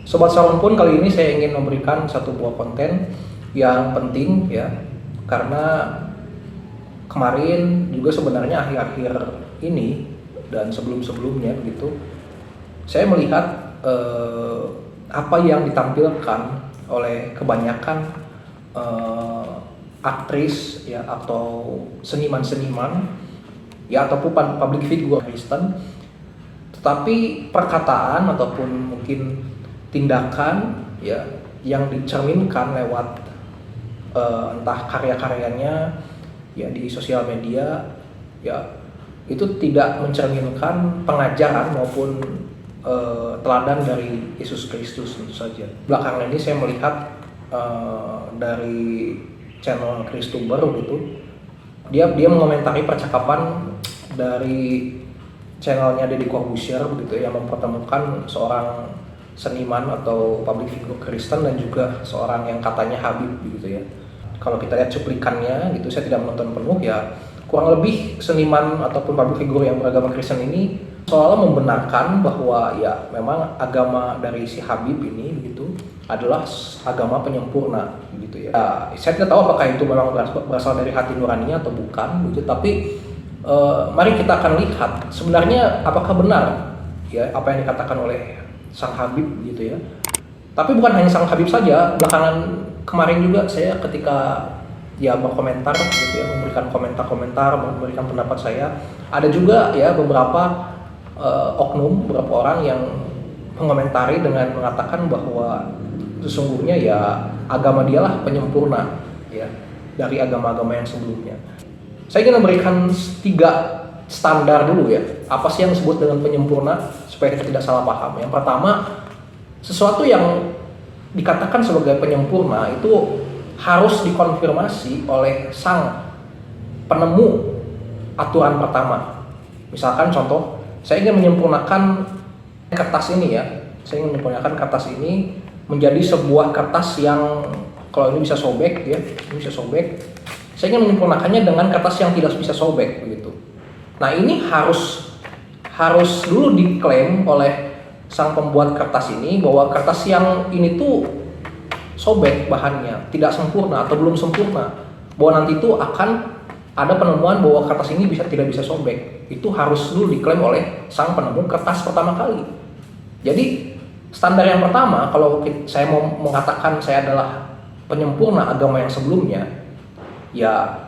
Sobat Salon pun kali ini saya ingin memberikan satu buah konten yang penting ya, karena kemarin juga sebenarnya akhir-akhir ini dan sebelum-sebelumnya begitu, saya melihat apa yang ditampilkan oleh kebanyakan aktris ya atau seniman-seniman ya ataupun public figure Kristen, tetapi perkataan ataupun mungkin tindakan ya yang dicerminkan lewat entah karya-karyanya ya di sosial media ya itu tidak mencerminkan pengajaran maupun teladan dari Yesus Kristus tentu saja. Belakangan ini saya melihat dari channel Kristuber gitu, dia mengomentari percakapan dari channelnya Deddy Corbuzier begitu yang mempertemukan seorang seniman atau public figure Kristen dan juga seorang yang katanya Habib begitu ya. Kalau kita lihat cuplikannya gitu, saya tidak menonton penuh ya, kurang lebih seniman ataupun public figure yang beragama Kristen ini seolah membenarkan bahwa ya memang agama dari si Habib ini begitu adalah agama penyempurna gitu ya. Saya tidak tahu apakah itu memang berasal dari hati nuraninya atau bukan gitu, tapi mari kita akan lihat sebenarnya apakah benar ya apa yang dikatakan oleh sang Habib gitu ya. Tapi bukan hanya sang Habib saja, belakangan kemarin juga saya ketika ya berkomentar gitu ya, memberikan komentar-komentar, memberikan pendapat saya, ada juga ya beberapa oknum, beberapa orang yang mengomentari dengan mengatakan bahwa sesungguhnya ya agama dialah penyempurna ya dari agama-agama yang sebelumnya. Saya ingin memberikan 3 standar dulu ya, apa sih yang disebut dengan penyempurna supaya kita tidak salah paham. Yang pertama, sesuatu yang dikatakan sebagai penyempurna itu harus dikonfirmasi oleh sang penemu aturan pertama. Misalkan contoh, saya ingin menyempurnakan kertas ini ya, saya ingin menyempurnakan kertas ini menjadi sebuah kertas yang kalau ini bisa sobek ya, ini bisa sobek. Saya ingin menyempurnakannya dengan kertas yang tidak bisa sobek begitu. Nah ini harus dulu diklaim oleh sang pembuat kertas ini bahwa kertas yang ini tuh sobek bahannya, tidak sempurna atau belum sempurna, bahwa nanti itu akan ada penemuan bahwa kertas ini tidak bisa sobek. Itu harus dulu diklaim oleh sang penemu kertas pertama kali. Jadi standar yang pertama, kalau saya mau mengatakan saya adalah penyempurna agama yang sebelumnya, ya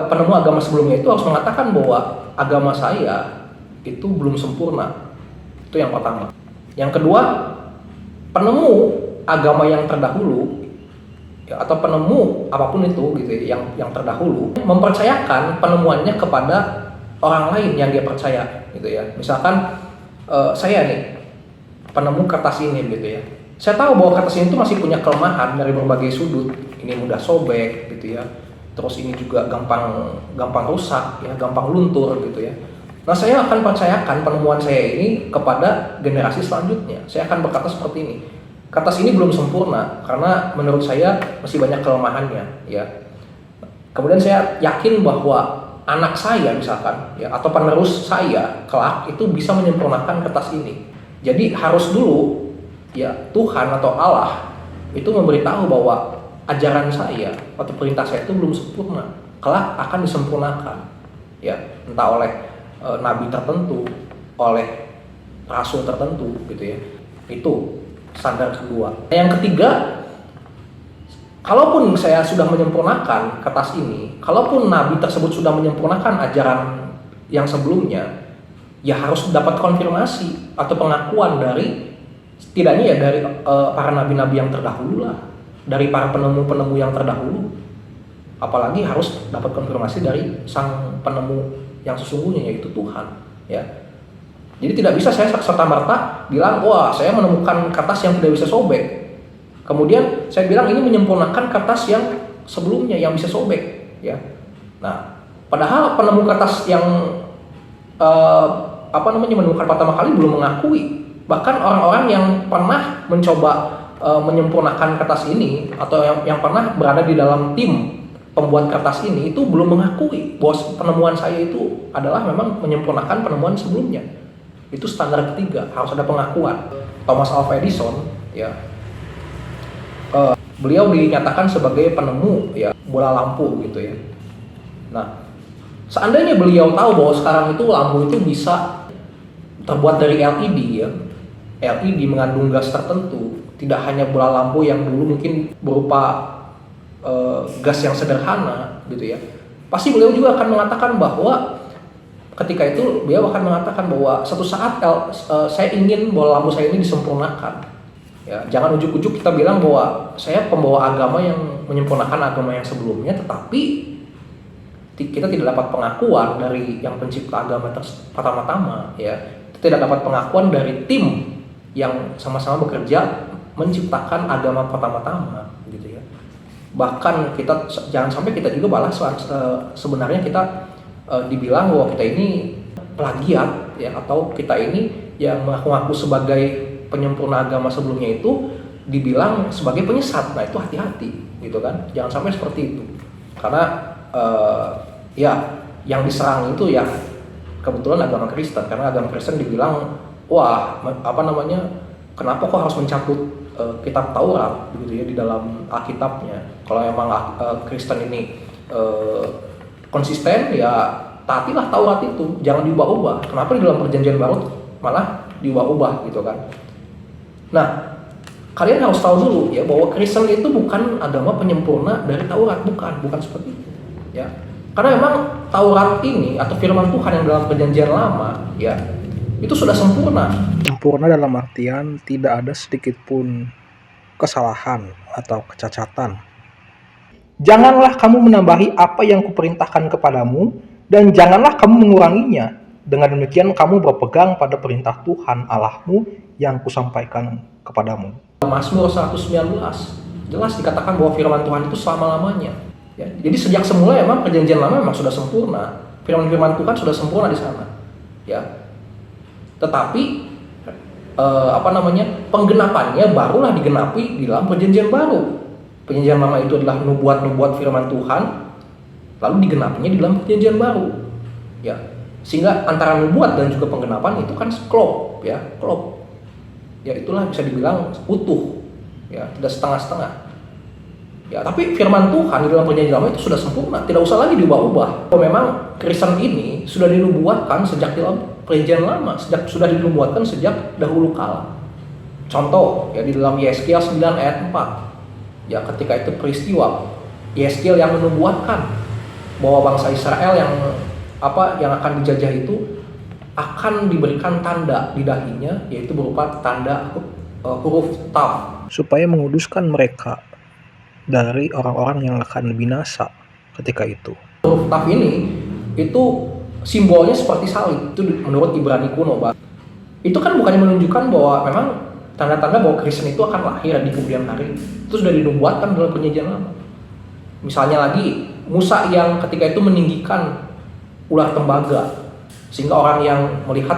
penemu agama sebelumnya itu harus mengatakan bahwa agama saya itu belum sempurna. Itu yang pertama. Yang kedua, penemu agama yang terdahulu ya, atau penemu apapun itu gitu yang terdahulu mempercayakan penemuannya kepada orang lain yang dia percaya gitu ya. Misalkan saya nih penemu kertas ini gitu ya. Saya tahu bahwa kertas ini tuh masih punya kelemahan dari berbagai sudut. Ini mudah sobek gitu ya. Terus ini juga gampang rusak ya, gampang luntur gitu ya. Nah, saya akan percayakan penemuan saya ini kepada generasi selanjutnya. Saya akan berkata seperti ini. Kertas ini belum sempurna karena menurut saya masih banyak kelemahannya ya. Kemudian saya yakin bahwa anak saya misalkan ya atau penerus saya kelak itu bisa menyempurnakan kertas ini. Jadi harus dulu ya Tuhan atau Allah itu memberitahu bahwa ajaran saya atau perintah saya itu belum sempurna, kelak akan disempurnakan ya, entah oleh nabi tertentu, oleh rasul tertentu gitu ya. Itu standar kedua. Yang ketiga, kalaupun saya sudah menyempurnakan kertas ini, kalaupun nabi tersebut sudah menyempurnakan ajaran yang sebelumnya, ya harus dapat konfirmasi atau pengakuan dari setidaknya ya dari para nabi-nabi yang terdahulu lah, dari para penemu-penemu yang terdahulu. Apalagi harus dapat konfirmasi dari sang penemu yang sesungguhnya, yaitu Tuhan ya. Jadi tidak bisa saya serta-merta bilang wah saya menemukan kertas yang tidak bisa sobek, kemudian saya bilang ini menyempurnakan kertas yang sebelumnya yang bisa sobek ya. Nah padahal penemu kertas yang menemukan pertama kali belum mengakui. Bahkan orang-orang yang pernah mencoba menyempurnakan kertas ini atau yang pernah berada di dalam tim pembuat kertas ini itu belum mengakui bahwa penemuan saya itu adalah memang menyempurnakan penemuan sebelumnya. Itu standar ketiga, harus ada pengakuan. Thomas Alva Edison ya. Beliau dinyatakan sebagai penemu ya bola lampu gitu ya. Nah, seandainya beliau tahu bahwa sekarang itu lampu itu bisa terbuat dari LED ya. LED mengandung gas tertentu, tidak hanya bola lampu yang dulu mungkin berupa gas yang sederhana gitu ya. Pasti beliau juga akan mengatakan bahwa ketika itu beliau akan mengatakan bahwa suatu saat saya ingin bola lampu saya ini disempurnakan. Ya, jangan ujuk-ujuk kita bilang bahwa saya pembawa agama yang menyempurnakan agama yang sebelumnya, tetapi kita tidak dapat pengakuan dari yang pencipta agama pertama-tama, ya. Kita tidak dapat pengakuan dari tim yang sama-sama bekerja menciptakan agama pertama-tama, gitu ya. Bahkan kita jangan sampai kita juga balas sebenarnya kita dibilang bahwa kita ini plagiat, ya, atau kita ini yang mengaku-ngaku sebagai penyempurna agama sebelumnya itu dibilang sebagai penyesat. Nah, itu hati-hati gitu kan, jangan sampai seperti itu, karena ya yang diserang itu ya kebetulan agama Kristen, karena agama Kristen dibilang wah kenapa kok harus mencabut kitab Taurat begitu ya di dalam Alkitabnya. Kalau emang Kristen ini konsisten ya taatilah Taurat itu, jangan diubah-ubah. Kenapa di dalam perjanjian baru malah diubah-ubah gitu kan. Nah, kalian harus tahu dulu ya bahwa Kristen itu bukan agama penyempurna dari Taurat, bukan seperti itu ya. Karena memang Taurat ini atau firman Tuhan yang dalam perjanjian lama ya itu sudah sempurna. Sempurna dalam artian tidak ada sedikit pun kesalahan atau kecacatan. Janganlah kamu menambahi apa yang kuperintahkan kepadamu, dan janganlah kamu menguranginya. Dengan demikian kamu berpegang pada perintah Tuhan Allahmu yang kusampaikan kepadamu. Mazmur 119 jelas dikatakan bahwa firman Tuhan itu selama-lamanya. Ya, jadi sejak semula memang perjanjian lama memang sudah sempurna. Firman-firman Tuhan sudah sempurna di sana. Ya. Tetapi penggenapannya barulah digenapi di dalam perjanjian baru. Perjanjian lama itu adalah nubuat-nubuat firman Tuhan, lalu digenapinya di dalam perjanjian baru. Ya. Sehingga antara nubuat dan juga penggenapan itu kan klop. Ya, itulah bisa dibilang utuh. Ya, tidak setengah-setengah. Ya, tapi firman Tuhan di dalam perjanjian lama itu sudah sempurna, tidak usah lagi diubah-ubah. Memang Kristen ini sudah dinubuatkan sejak dalam perjanjian lama, sudah dinubuatkan sejak dahulu kala. Contoh ya di dalam Yeskiel 9 ayat 4. Ya, ketika itu peristiwa Yeskiel yang menubuatkan bahwa bangsa Israel yang akan dijajah itu akan diberikan tanda di dahinya, yaitu berupa tanda huruf Tav, supaya menguduskan mereka dari orang-orang yang akan binasa ketika itu. Huruf Tav ini itu simbolnya seperti salib, itu menurut Ibrani kuno. Itu kan bukannya menunjukkan bahwa memang tanda-tanda bahwa Kristen itu akan lahir di kemudian hari. Itu sudah dinubuatkan dalam perjanjian lama. Misalnya lagi Musa yang ketika itu meninggikan ular tembaga, sehingga orang yang melihat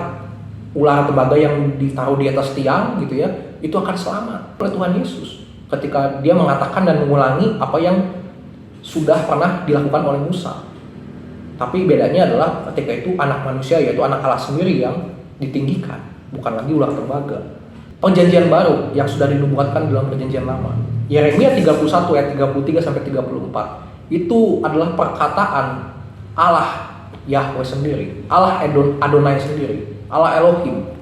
ular tembaga yang ditaruh di atas tiang gitu ya, itu akan selamat oleh Tuhan Yesus ketika dia mengatakan dan mengulangi apa yang sudah pernah dilakukan oleh Musa. Tapi bedanya adalah ketika itu anak manusia, yaitu anak Allah sendiri yang ditinggikan, bukan lagi ular tembaga. Perjanjian baru yang sudah dinubuatkan dalam perjanjian lama, Yeremia 31 ayat 33 sampai 34, itu adalah perkataan Allah Yahweh sendiri, Allah Adonai sendiri, Allah Elohim.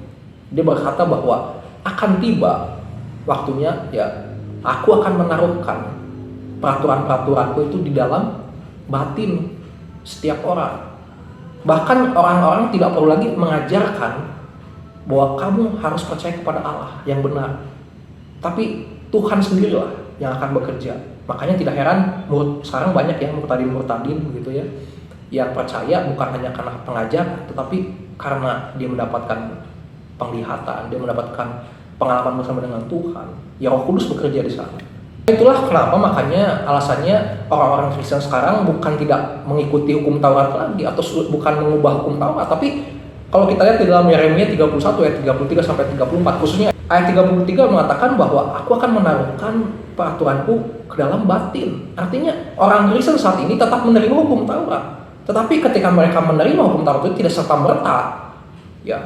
Dia berkata bahwa akan tiba waktunya ya, aku akan menaruhkan peraturan-peraturanku itu di dalam batin setiap orang. Bahkan orang-orang tidak perlu lagi mengajarkan bahwa kamu harus percaya kepada Allah yang benar, tapi Tuhan sendirilah yang akan bekerja. Makanya tidak heran sekarang banyak yang murtadin gitu ya, yang percaya bukan hanya karena pengajar, tetapi karena dia mendapatkan penglihatan, dia mendapatkan pengalaman bersama dengan Tuhan. Ya, Roh Kudus bekerja di sana. Itulah kenapa makanya alasannya orang-orang Kristen sekarang bukan tidak mengikuti hukum Taurat lagi atau bukan mengubah hukum Taurat, tapi kalau kita lihat di dalam Yeremia 31 ayat 33 sampai 34, khususnya ayat 33 mengatakan bahwa aku akan menaruhkan peraturanku ke dalam batin. Artinya orang Kristen saat ini tetap menerima hukum Taurat, tetapi ketika mereka menerima hukum Taurat itu tidak serta-merta ya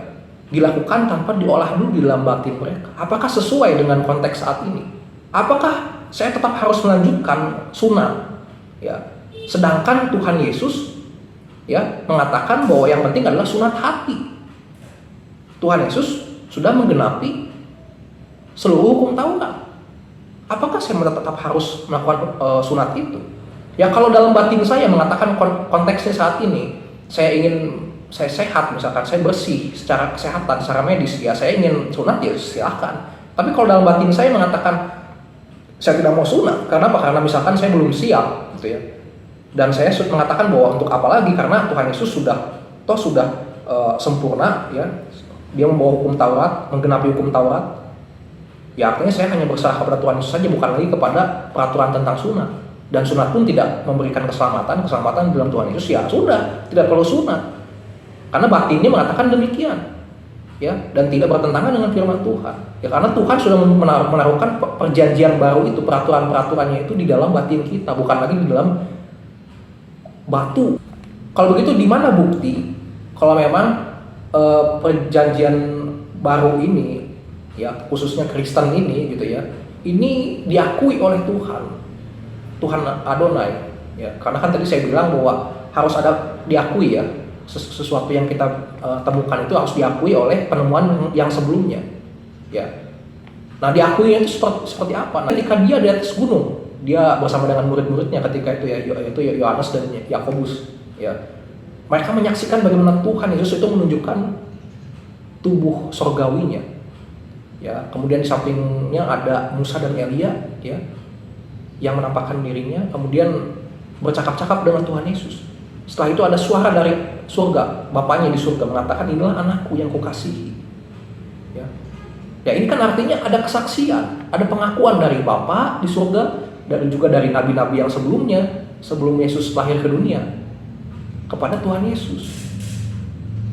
dilakukan tanpa diolah dulu di dalam batin mereka? Apakah sesuai dengan konteks saat ini? Apakah saya tetap harus melanjutkan sunat? Ya, sedangkan Tuhan Yesus ya mengatakan bahwa yang penting adalah sunat hati. Tuhan Yesus sudah menggenapi seluruh hukum Taurat. Apakah saya tetap harus melakukan sunat itu? Ya kalau dalam batin saya mengatakan konteksnya saat ini, saya sehat, misalkan saya bersih secara kesehatan, secara medis, ya saya ingin sunat, ya silahkan. Tapi kalau dalam batin saya mengatakan saya tidak mau sunat, karena apa? Karena misalkan saya belum siap, gitu ya. Dan saya mengatakan bahwa untuk apa lagi? Karena Tuhan Yesus sudah sempurna, ya. Dia membawa hukum Taurat, menggenapi hukum Taurat. Ya artinya saya hanya berserah kepada Tuhan Yesus saja, bukan lagi kepada peraturan tentang sunat. Dan sunat pun tidak memberikan keselamatan dalam Tuhan Yesus, ya sudah, tidak perlu sunat. Karena batinnya mengatakan demikian, ya, dan tidak bertentangan dengan firman Tuhan. Ya karena Tuhan sudah menaruhkan perjanjian baru itu, peraturan-peraturannya itu di dalam batin kita, bukan lagi di dalam batu. Kalau begitu di mana bukti kalau memang perjanjian baru ini, ya khususnya Kristen ini gitu ya, ini diakui oleh Tuhan Adonai, ya karena kan tadi saya bilang bahwa harus ada diakui, ya sesuatu yang kita temukan itu harus diakui oleh penemuan yang sebelumnya, ya. Nah diakuinya itu seperti apa? Nah, ketika dia di atas gunung, dia bersama dengan murid-muridnya ketika itu, ya yaitu Yohanes dan Yakobus, ya mereka menyaksikan bagaimana Tuhan Yesus itu menunjukkan tubuh surgawinya. Ya, kemudian di sampingnya ada Musa dan Elia, ya, yang menampakkan dirinya, kemudian bercakap-cakap dengan Tuhan Yesus. Setelah itu ada suara dari surga, Bapaknya di surga mengatakan, inilah anakku yang kukasihi. Ya, ya ini kan artinya ada kesaksian, ada pengakuan dari Bapa di surga, dan juga dari nabi-nabi yang sebelumnya, sebelum Yesus lahir ke dunia, kepada Tuhan Yesus,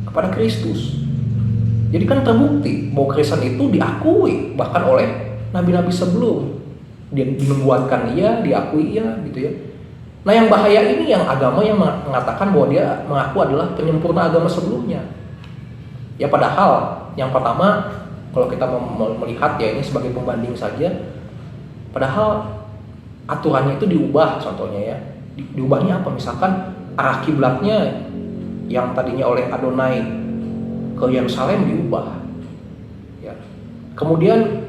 kepada Kristus. Jadi kan terbukti bahwa Kristen itu diakui bahkan oleh nabi-nabi sebelum, dia dinubuatkan ia, diakui ia, gitu ya. Nah yang bahaya ini yang agama yang mengatakan bahwa dia mengaku adalah penyempurna agama sebelumnya. Ya padahal yang pertama, kalau kita melihat ya ini sebagai pembanding saja, padahal aturannya itu diubah, contohnya ya. Diubahnya apa? Misalkan arah kiblatnya yang tadinya oleh Adonai ke Yerusalem diubah, ya. Kemudian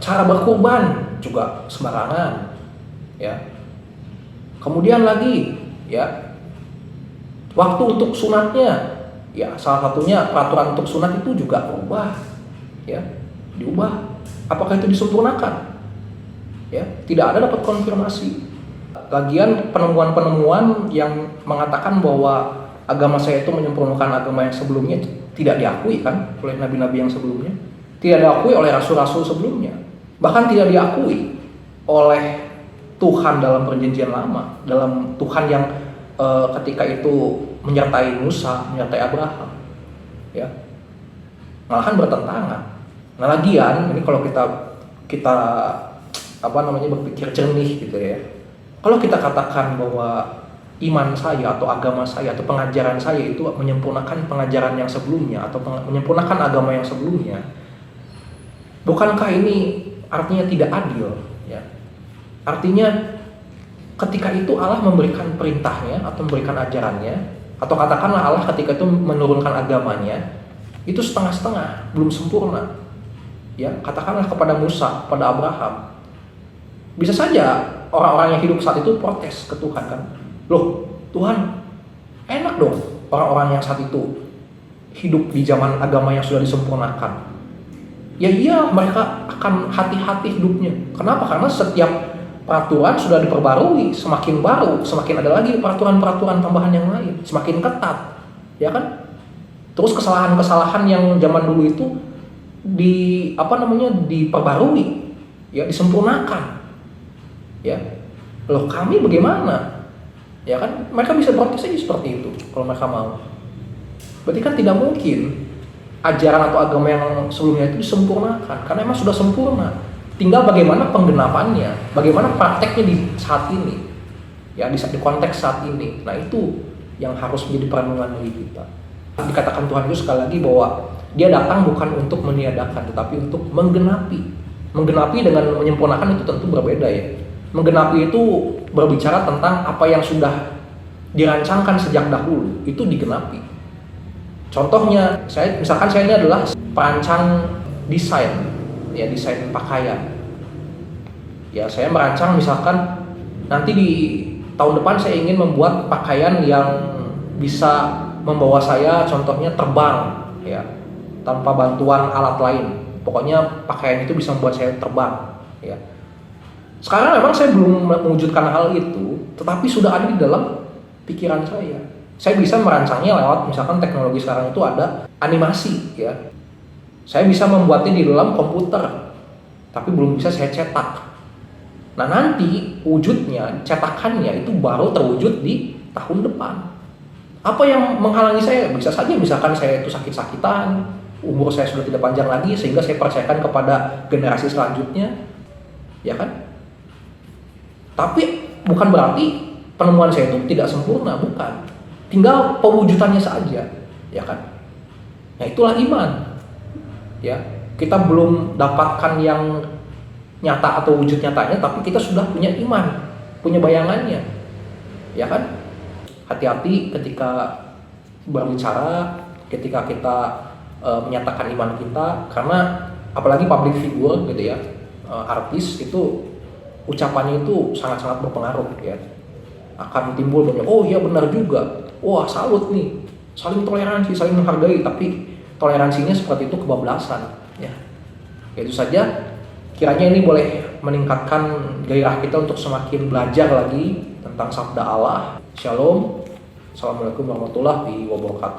cara berkurban juga sembarangan, ya. Kemudian lagi, ya, waktu untuk sunatnya, ya salah satunya peraturan untuk sunat itu juga berubah, ya, diubah. Apakah itu disempurnakan? Ya, tidak ada dapat konfirmasi. Lagian penemuan-penemuan yang mengatakan bahwa agama saya itu menyempurnakan agama yang sebelumnya tidak diakui kan oleh nabi-nabi yang sebelumnya, tidak diakui oleh rasul-rasul sebelumnya, bahkan tidak diakui oleh Tuhan dalam perjanjian lama, dalam Tuhan yang ketika itu menyertai Musa, menyertai Abraham, ya, malahan bertentangan. Nah lagian ini kalau kita berpikir jernih gitu ya, kalau kita katakan bahwa iman saya atau agama saya atau pengajaran saya itu menyempurnakan pengajaran yang sebelumnya atau menyempurnakan agama yang sebelumnya, bukankah ini artinya tidak adil, ya? Artinya ketika itu Allah memberikan perintahnya atau memberikan ajarannya, atau katakanlah Allah ketika itu menurunkan agamanya itu setengah-setengah, belum sempurna, ya katakanlah kepada Musa, kepada Abraham. Bisa saja orang-orang yang hidup saat itu protes ke Tuhan kan, loh Tuhan, enak dong orang-orang yang saat itu hidup di zaman agama yang sudah disempurnakan. Ya iya, mereka akan hati-hati hidupnya. Kenapa? Karena setiap peraturan sudah diperbarui, semakin baru, semakin ada lagi peraturan-peraturan tambahan yang lain, semakin ketat, ya kan? Terus kesalahan-kesalahan yang zaman dulu itu diperbarui, ya disempurnakan, ya. Loh kami bagaimana? Ya kan? Mereka bisa protes aja seperti itu kalau mereka mau. Berarti kan tidak mungkin ajaran atau agama yang sebelumnya itu disempurnakan, karena memang sudah sempurna. Tinggal bagaimana penggenapannya, bagaimana prakteknya di saat ini, ya di konteks saat ini. Nah itu yang harus menjadi perenungan bagi kita. Dikatakan Tuhan Yesus sekali lagi bahwa dia datang bukan untuk meniadakan, tetapi untuk menggenapi. Menggenapi dengan menyempurnakan itu tentu berbeda ya. Menggenapi itu berbicara tentang apa yang sudah dirancangkan sejak dahulu, itu digenapi. Contohnya, misalkan saya ini adalah perancang desain, ya desain pakaian. Ya saya merancang misalkan nanti di tahun depan saya ingin membuat pakaian yang bisa membawa saya contohnya terbang, ya tanpa bantuan alat lain. Pokoknya pakaian itu bisa membuat saya terbang, ya. Sekarang memang saya belum mewujudkan hal itu, tetapi sudah ada di dalam pikiran saya. Saya bisa merancangnya lewat misalkan teknologi sekarang itu ada animasi, ya. Saya bisa membuatnya di dalam komputer, tapi belum bisa saya cetak. Nah nanti wujudnya, cetakannya itu baru terwujud di tahun depan. Apa yang menghalangi saya? Bisa saja misalkan saya itu sakit-sakitan, umur saya sudah tidak panjang lagi sehingga saya percayakan kepada generasi selanjutnya, ya kan? Tapi bukan berarti penemuan saya itu tidak sempurna, bukan. Tinggal pewujudannya saja, ya kan? Nah itulah iman. Ya, kita belum dapatkan yang nyata atau wujud nyatanya, tapi kita sudah punya iman, punya bayangannya, ya kan? Hati-hati ketika berbicara, ketika kita menyatakan iman kita, karena apalagi public figure gitu ya, artis itu ucapannya itu sangat-sangat berpengaruh ya. Akan timbul banyak, oh iya benar juga, wah salut nih, saling toleransi, saling menghargai, tapi toleransinya seperti itu kebablasan ya. Itu saja, kiranya ini boleh meningkatkan gairah kita untuk semakin belajar lagi tentang sabda Allah. Shalom. Assalamualaikum warahmatullahi wabarakatuh.